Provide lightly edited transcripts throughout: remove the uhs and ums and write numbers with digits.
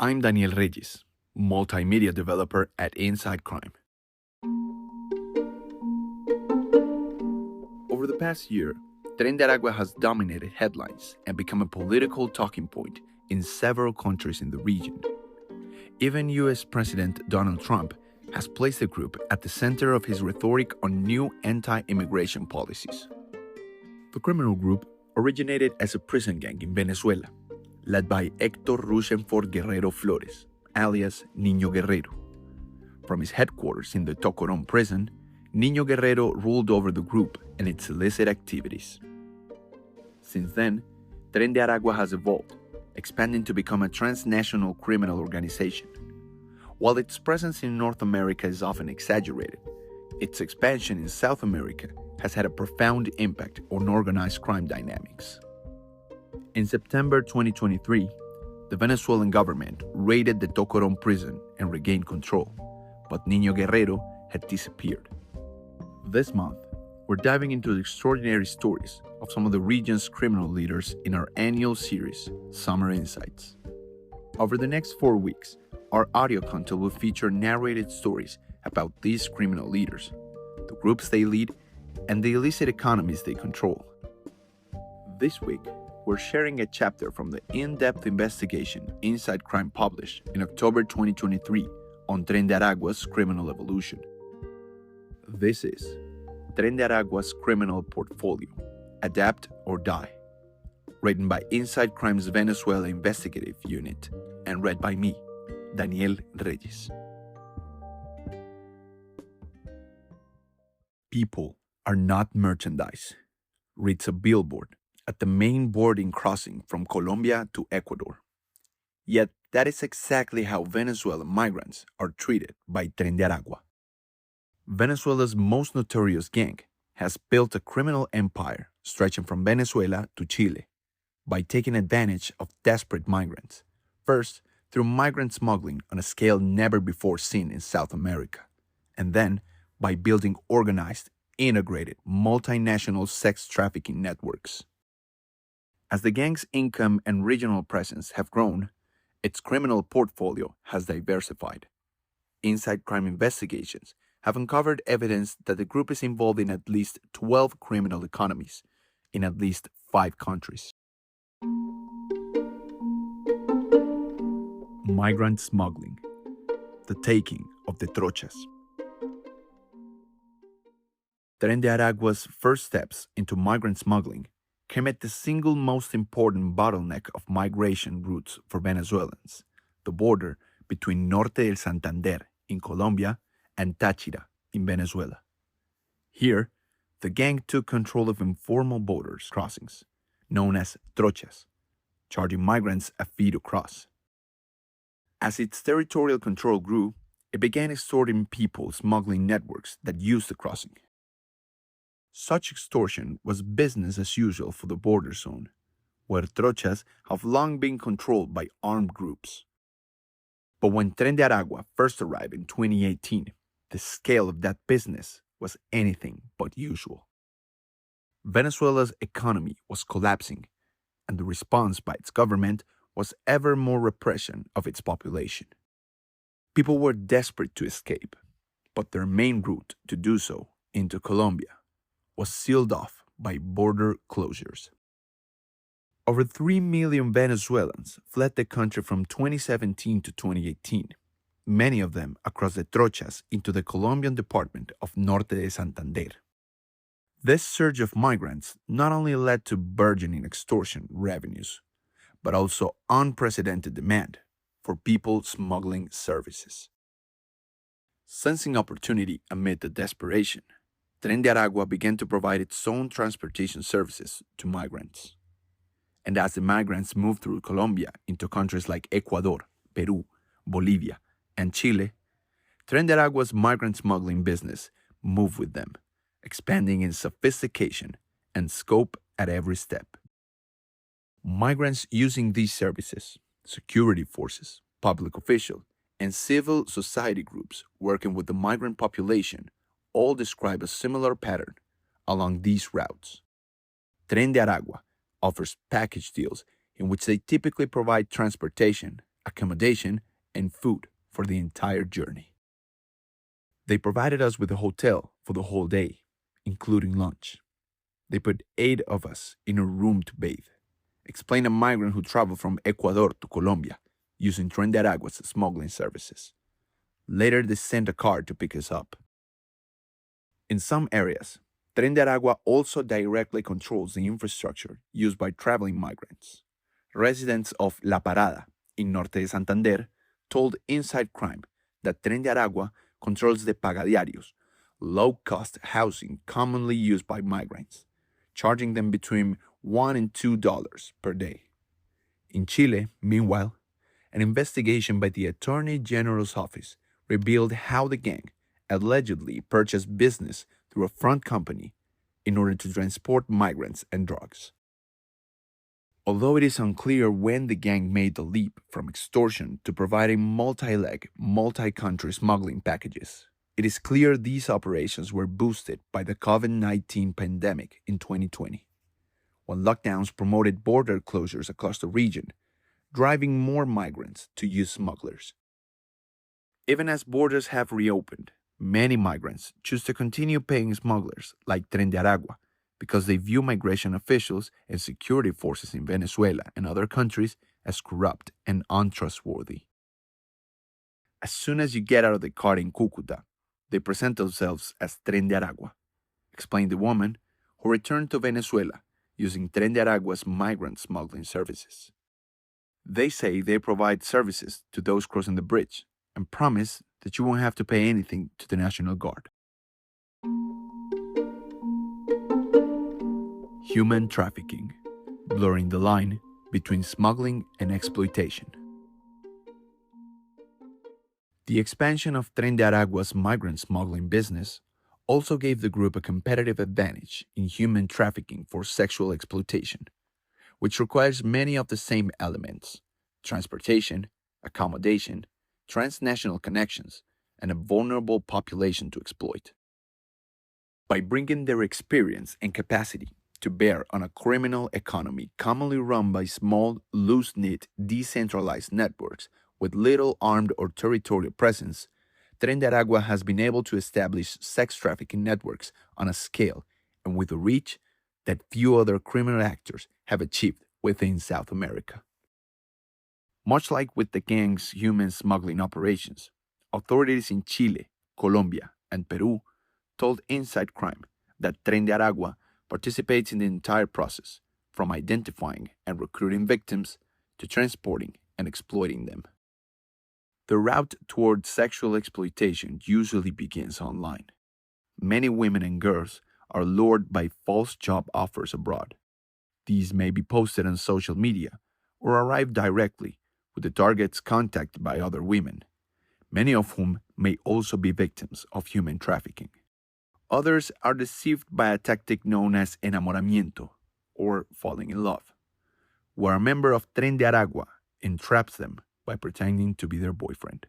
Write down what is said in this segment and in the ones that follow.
I'm Daniel Reyes, multimedia developer at Inside Crime. Over the past year, Tren de Aragua has dominated headlines and become a political talking point in several countries in the region. Even US President Donald Trump has placed the group at the center of his rhetoric on new anti-immigration policies. The criminal group originated as a prison gang in Venezuela, led by Héctor Rusthenford Guerrero Flores, alias Niño Guerrero. From his headquarters in the Tocorón prison, Niño Guerrero ruled over the group and its illicit activities. Since then, Tren de Aragua has evolved, expanding to become a transnational criminal organization. While its presence in North America is often exaggerated, its expansion in South America has had a profound impact on organized crime dynamics. In September 2023, the Venezuelan government raided the Tocorón prison and regained control, but Niño Guerrero had disappeared. This month, we're diving into the extraordinary stories of some of the region's criminal leaders in our annual series, Summer Insights. Over the next 4 weeks, our audio content will feature narrated stories about these criminal leaders, the groups they lead, and the illicit economies they control. This week, we're sharing a chapter from the in-depth investigation Inside Crime published in October 2023 on Tren de Aragua's criminal evolution. This is Tren de Aragua's Criminal Portfolio, Adapt or Die, written by Inside Crime's Venezuela Investigative Unit and read by me, Daniel Reyes. People are not merchandise, reads a billboard at the main boarding crossing from Colombia to Ecuador. Yet that is exactly how Venezuelan migrants are treated by Tren de Aragua. Venezuela's most notorious gang has built a criminal empire stretching from Venezuela to Chile by taking advantage of desperate migrants, first through migrant smuggling on a scale never before seen in South America, and then by building organized, integrated, multinational sex trafficking networks. As the gang's income and regional presence have grown, its criminal portfolio has diversified. Inside Crime investigations have uncovered evidence that the group is involved in at least 12 criminal economies in at least 5 countries. Migrant smuggling, the taking of the trochas. Tren de Aragua's first steps into migrant smuggling came at the single most important bottleneck of migration routes for Venezuelans, the border between Norte del Santander in Colombia and Táchira in Venezuela. Here, the gang took control of informal border crossings, known as trochas, charging migrants a fee to cross. As its territorial control grew, it began extorting people smuggling networks that used the crossing. Such extortion was business as usual for the border zone, where trochas have long been controlled by armed groups. But when Tren de Aragua first arrived in 2018, the scale of that business was anything but usual. Venezuela's economy was collapsing, and the response by its government was ever more repression of its population. People were desperate to escape, but their main route to do so, into Colombia, was sealed off by border closures. Over 3 million Venezuelans fled the country from 2017 to 2018, many of them across the trochas into the Colombian department of Norte de Santander. This surge of migrants not only led to burgeoning extortion revenues, but also unprecedented demand for people smuggling services. Sensing opportunity amid the desperation, Tren de Aragua began to provide its own transportation services to migrants. And as the migrants moved through Colombia into countries like Ecuador, Peru, Bolivia, and Chile, Tren de Aragua's migrant smuggling business moved with them, expanding in sophistication and scope at every step. Migrants using these services, security forces, public officials, and civil society groups working with the migrant population all describe a similar pattern along these routes. Tren de Aragua offers package deals in which they typically provide transportation accommodation, and food for the entire journey. They provided us with a hotel for the whole day, including lunch. They put 8 of us in a room to bathe, explained a migrant who traveled from Ecuador to Colombia using Tren de Aragua's smuggling services. Later, they sent a car to pick us up. In some areas, Tren de Aragua also directly controls the infrastructure used by traveling migrants. Residents of La Parada in Norte de Santander told Inside Crime that Tren de Aragua controls the pagadiarios, low-cost housing commonly used by migrants, charging them between $1 and $2 per day. In Chile, meanwhile, an investigation by the Attorney General's office revealed how the gang allegedly purchased business through a front company in order to transport migrants and drugs. Although it is unclear when the gang made the leap from extortion to providing multi-leg, multi-country smuggling packages, it is clear these operations were boosted by the COVID-19 pandemic in 2020, when lockdowns promoted border closures across the region, driving more migrants to use smugglers. Even as borders have reopened, many migrants choose to continue paying smugglers like Tren de Aragua because they view migration officials and security forces in Venezuela and other countries as corrupt and untrustworthy. As soon as you get out of the car in Cúcuta, they present themselves as Tren de Aragua, explained the woman who returned to Venezuela using Tren de Aragua's migrant smuggling services. They say they provide services to those crossing the bridge and promise that you won't have to pay anything to the National Guard. Human trafficking, blurring the line between smuggling and exploitation. The expansion of Tren de Aragua's migrant smuggling business also gave the group a competitive advantage in human trafficking for sexual exploitation, which requires many of the same elements: transportation, accommodation, transnational connections, and a vulnerable population to exploit. By bringing their experience and capacity to bear on a criminal economy commonly run by small, loose-knit, decentralized networks with little armed or territorial presence, Tren de Aragua has been able to establish sex trafficking networks on a scale and with a reach that few other criminal actors have achieved within South America. Much like with the gang's human smuggling operations, authorities in Chile, Colombia, and Peru told Inside Crime that Tren de Aragua participates in the entire process, from identifying and recruiting victims to transporting and exploiting them. The route toward sexual exploitation usually begins online. Many women and girls are lured by false job offers abroad. These may be posted on social media or arrive directly with the targets contacted by other women, many of whom may also be victims of human trafficking. Others are deceived by a tactic known as enamoramiento, or falling in love, where a member of Tren de Aragua entraps them by pretending to be their boyfriend.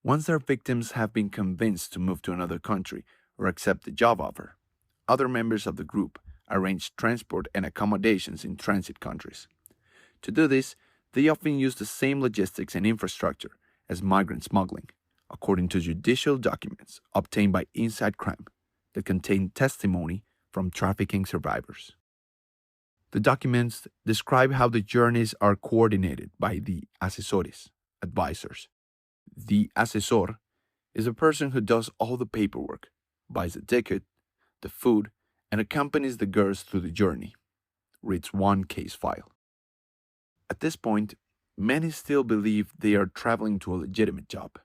Once their victims have been convinced to move to another country or accept the job offer, other members of the group arrange transport and accommodations in transit countries. To do this, they often use the same logistics and infrastructure as migrant smuggling, according to judicial documents obtained by Inside Crime that contain testimony from trafficking survivors. The documents describe how the journeys are coordinated by the asesores, advisors. The asesor is a person who does all the paperwork, buys the ticket, the food, and accompanies the girls through the journey, reads one case file. At this point, many still believe they are traveling to a legitimate job.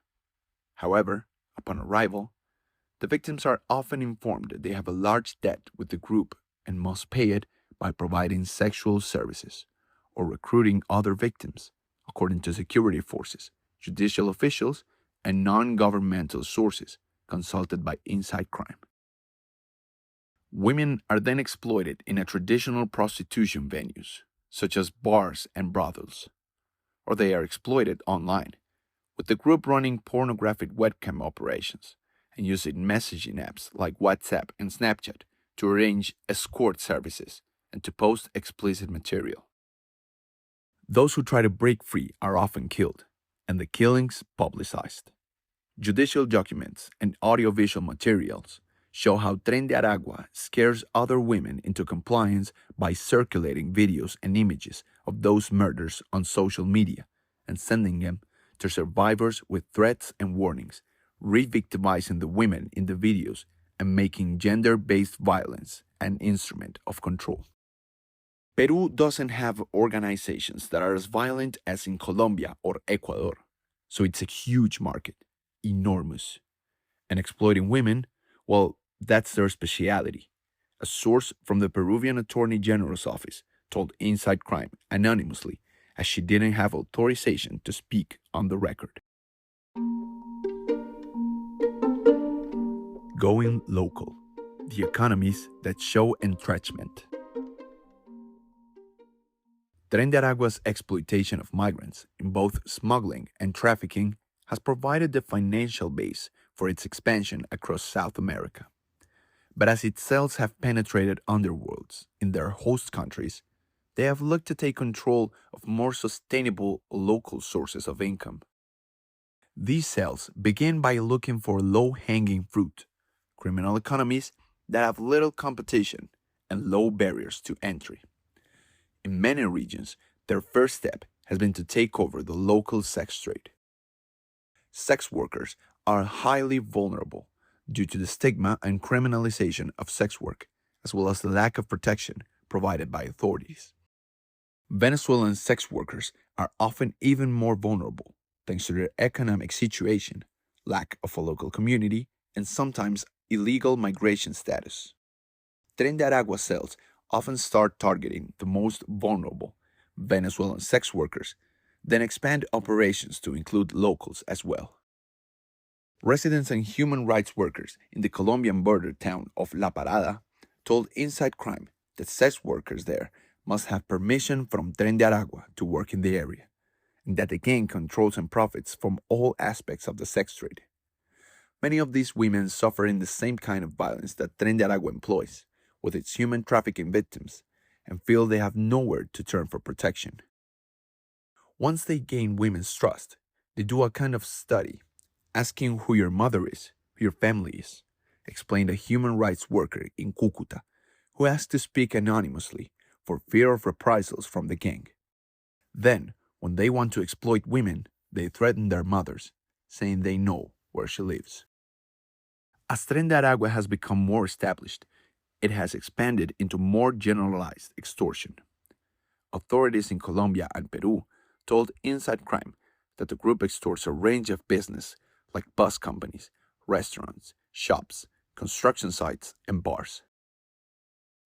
However, upon arrival, the victims are often informed that they have a large debt with the group and must pay it by providing sexual services or recruiting other victims, according to security forces, judicial officials, and non-governmental sources consulted by Inside Crime. Women are then exploited in a traditional prostitution venues, such as bars and brothels, or they are exploited online, with the group running pornographic webcam operations and using messaging apps like WhatsApp and Snapchat to arrange escort services and to post explicit material. Those who try to break free are often killed, and the killings publicized. Judicial documents and audiovisual materials show how Tren de Aragua scares other women into compliance by circulating videos and images of those murders on social media and sending them to survivors with threats and warnings, re-victimizing the women in the videos and making gender-based violence an instrument of control. Peru doesn't have organizations that are as violent as in Colombia or Ecuador, so it's a huge market, enormous. And exploiting women, well, that's their speciality. A source from the Peruvian Attorney General's office told Inside Crime anonymously, as she didn't have authorization to speak on the record. Going local. The economies that show entrenchment. Tren de Aragua's exploitation of migrants in both smuggling and trafficking has provided the financial base for its expansion across South America. But as its cells have penetrated underworlds in their host countries, they have looked to take control of more sustainable local sources of income. These cells begin by looking for low-hanging fruit, criminal economies that have little competition and low barriers to entry. In many regions, their first step has been to take over the local sex trade. Sex workers are highly vulnerable due to the stigma and criminalization of sex work, as well as the lack of protection provided by authorities. Venezuelan sex workers are often even more vulnerable thanks to their economic situation, lack of a local community, and sometimes illegal migration status. Tren de Aragua cells often start targeting the most vulnerable, Venezuelan sex workers, then expand operations to include locals as well. Residents and human rights workers in the Colombian border town of La Parada told Inside Crime that sex workers there must have permission from Tren de Aragua to work in the area, and that the gang controls and profits from all aspects of the sex trade. Many of these women suffer in the same kind of violence that Tren de Aragua employs, with its human trafficking victims, and feel they have nowhere to turn for protection. Once they gain women's trust, they do a kind of study, asking who your mother is, who your family is, explained a human rights worker in Cúcuta, who asked to speak anonymously for fear of reprisals from the gang. Then, when they want to exploit women, they threaten their mothers, saying they know where she lives. As Tren de Aragua has become more established, it has expanded into more generalized extortion. Authorities in Colombia and Peru told Inside Crime that the group extorts a range of business like bus companies, restaurants, shops, construction sites, and bars.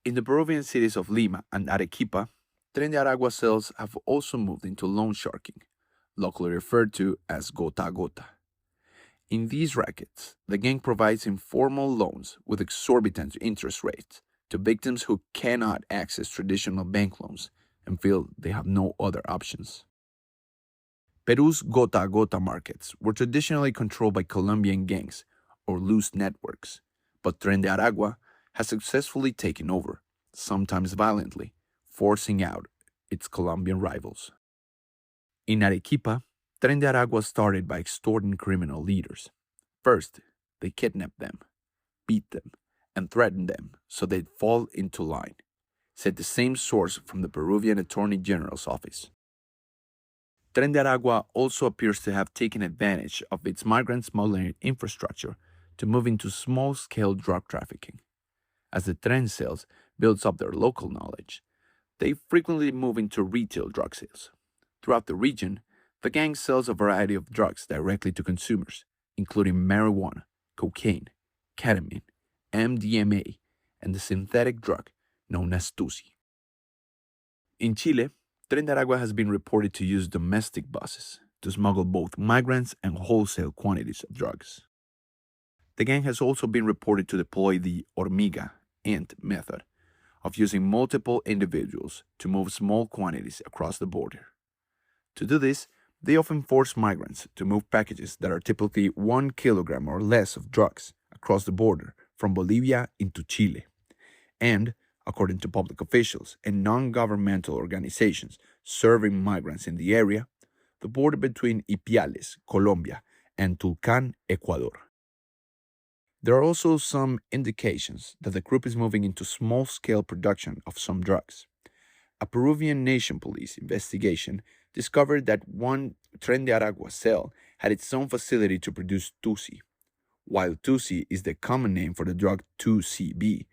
In the Peruvian cities of Lima and Arequipa, Tren de Aragua cells have also moved into loan sharking, locally referred to as gota a gota. In these rackets, the gang provides informal loans with exorbitant interest rates to victims who cannot access traditional bank loans and feel they have no other options. Peru's gota a gota markets were traditionally controlled by Colombian gangs or loose networks, but Tren de Aragua has successfully taken over, sometimes violently, forcing out its Colombian rivals. In Arequipa, Tren de Aragua started by extorting criminal leaders. First, they kidnapped them, beat them, and threatened them so they'd fall into line, said the same source from the Peruvian Attorney General's office. Tren de Aragua also appears to have taken advantage of its migrant smuggling infrastructure to move into small-scale drug trafficking. As the Tren sales builds up their local knowledge, they frequently move into retail drug sales. Throughout the region, the gang sells a variety of drugs directly to consumers, including marijuana, cocaine, ketamine, MDMA, and the synthetic drug known as Tusi. In Chile, Tren de Aragua has been reported to use domestic buses to smuggle both migrants and wholesale quantities of drugs. The gang has also been reported to deploy the hormiga, ant method of using multiple individuals to move small quantities across the border. To do this, they often force migrants to move packages that are typically 1 kilogram or less of drugs across the border from Bolivia into Chile. And, according to public officials and non-governmental organizations serving migrants in the area, the border between Ipiales, Colombia, and Tulcán, Ecuador. There are also some indications that the group is moving into small-scale production of some drugs. A Peruvian nation police investigation discovered that one Tren de Aragua cell had its own facility to produce Tusi. While Tusi is the common name for the drug 2CB,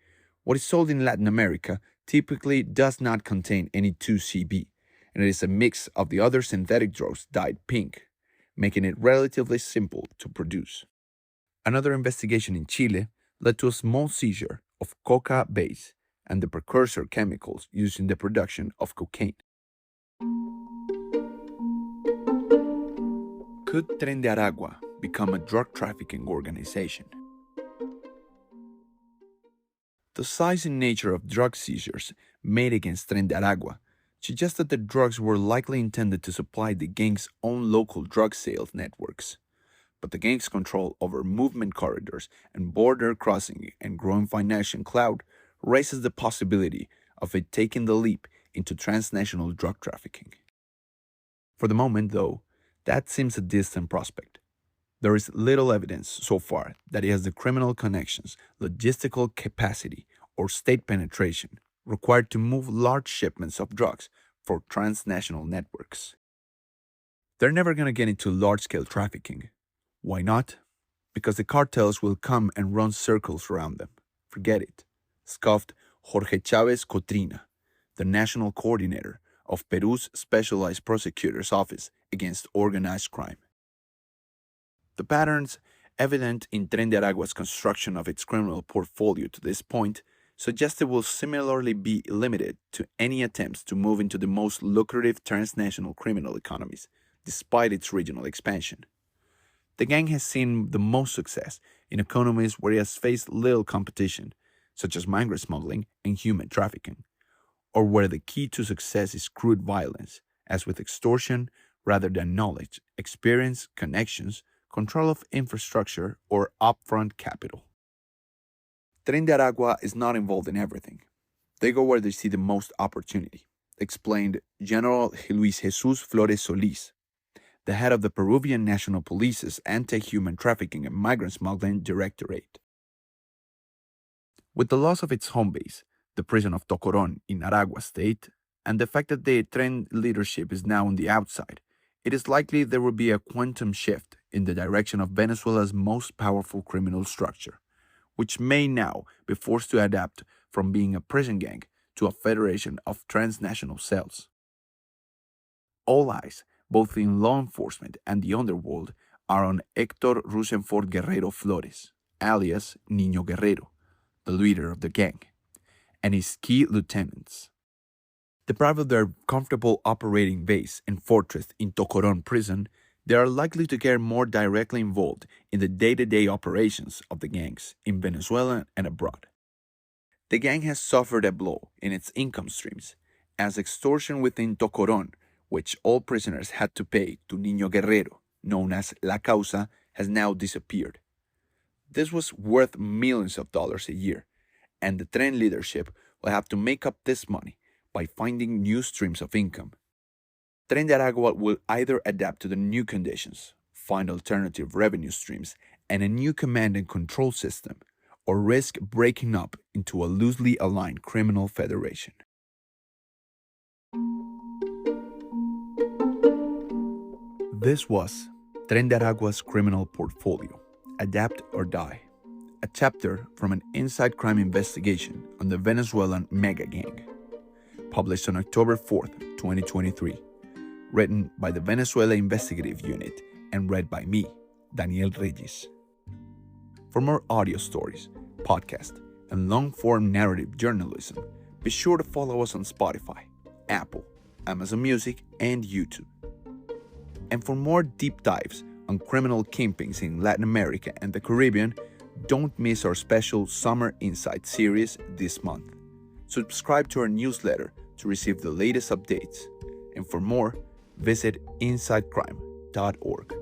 what is sold in Latin America typically does not contain any 2CB, and it is a mix of the other synthetic drugs dyed pink, making it relatively simple to produce. Another investigation in Chile led to a small seizure of coca base and the precursor chemicals used in the production of cocaine. Could Tren de Aragua become a drug trafficking organization? The size and nature of drug seizures made against Tren de Aragua suggests that the drugs were likely intended to supply the gang's own local drug sales networks. But the gang's control over movement corridors and border crossing and growing financial clout raises the possibility of it taking the leap into transnational drug trafficking. For the moment, though, that seems a distant prospect. There is little evidence so far that it has the criminal connections, logistical capacity, or state penetration required to move large shipments of drugs for transnational networks. They're never going to get into large-scale trafficking. Why not? Because the cartels will come and run circles around them. Forget it, scoffed Jorge Chávez Cotrina, the national coordinator of Peru's Specialized Prosecutor's Office against Organized Crime. The patterns evident in Tren de Aragua's construction of its criminal portfolio to this point suggest it will similarly be limited to any attempts to move into the most lucrative transnational criminal economies, despite its regional expansion. The gang has seen the most success in economies where it has faced little competition, such as migrant smuggling and human trafficking, or where the key to success is crude violence, as with extortion rather than knowledge, experience, connections, control of infrastructure, or upfront capital. Tren de Aragua is not involved in everything. They go where they see the most opportunity, explained General Luis Jesus Flores Solis, the head of the Peruvian National Police's Anti-Human Trafficking and Migrant Smuggling Directorate. With the loss of its home base, the prison of Tocorón in Aragua State, and the fact that the Tren leadership is now on the outside, it is likely there will be a quantum shift in the direction of Venezuela's most powerful criminal structure, which may now be forced to adapt from being a prison gang to a federation of transnational cells. All eyes, both in law enforcement and the underworld, are on Héctor Rusthenford Guerrero Flores, alias Niño Guerrero, the leader of the gang, and his key lieutenants. Deprived of their comfortable operating base and fortress in Tocorón prison, they are likely to get more directly involved in the day-to-day operations of the gangs in Venezuela and abroad. The gang has suffered a blow in its income streams, as extortion within Tocorón, which all prisoners had to pay to Niño Guerrero, known as La Causa, has now disappeared. This was worth millions of dollars a year, and the Tren leadership will have to make up this money by finding new streams of income. Tren de Aragua will either adapt to the new conditions, find alternative revenue streams, and a new command and control system, or risk breaking up into a loosely aligned criminal federation. This was Tren de Aragua's criminal portfolio, Adapt or Die, a chapter from an inside crime investigation on the Venezuelan mega gang, published on October 4th, 2023, written by the Venezuela Investigative Unit and read by me, Daniel Reyes. For more audio stories, podcasts, and long-form narrative journalism, be sure to follow us on Spotify, Apple, Amazon Music, and YouTube. And for more deep dives on criminal kingpins in Latin America and the Caribbean, don't miss our special Summer InSights series this month. Subscribe to our newsletter to receive the latest updates. And for more, visit insightcrime.org.